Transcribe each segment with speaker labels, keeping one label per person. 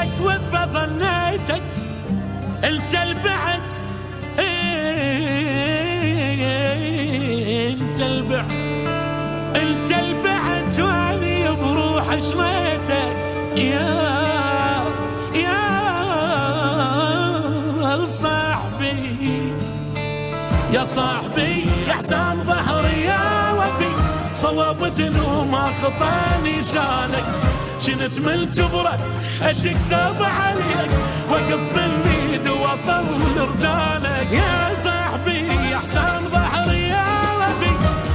Speaker 1: لك وفى ظنيتك انت البعت، انت البعت، انت البعت واني بروح شريتك يا صاحبي، يا صاحبي يا حسام ظهري يا وفي، صوبت وما خطاني شانك، شنت من تبرد اشك ثوب عليك واقص بالميد واطول ردانك، يا صاحبي يا حسام ظهري يا وفي،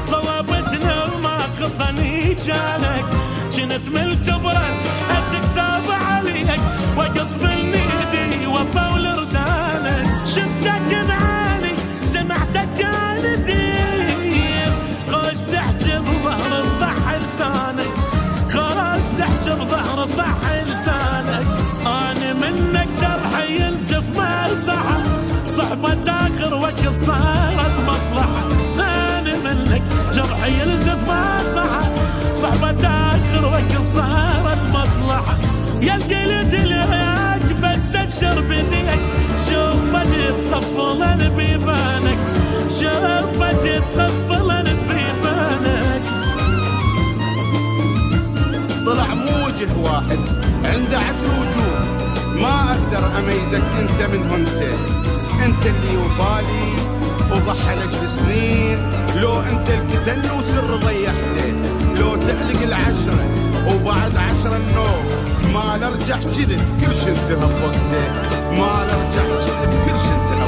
Speaker 1: صوبتنا وما خطاني شانك، شنت من تبرد اشك ثوب عليك واقص بالميد واطول ردانك، شفتك بعاني سمعتك كان زين، خوش تحكي بظهر الصح لسانك، خوش تحكي بظهر صح لسانك، انا منك جرحي ينزف ما صحة، صحبة اخر وقت صارت مصلحة، انا منك جرحي ينزف ما صحة، صحبة اخر وقت صارت مصلحة، يا القلت العراق بس اشر بديك، شوف بجيت طفلا بيبانك، شوف بجيت طفلا بيبانك.
Speaker 2: طلع مو وجه واحد عنده 10 وجوه، ما اقدر اميزك انت من انت اللي وصالي وضحى لك بسنين، لو انت القتل وسر ضيعته، لو تعلق 10 وبعد 10 النوم، ما نرجع كذب كل شي انتهى بوقته، ما نرجع كذب كل شي انتهى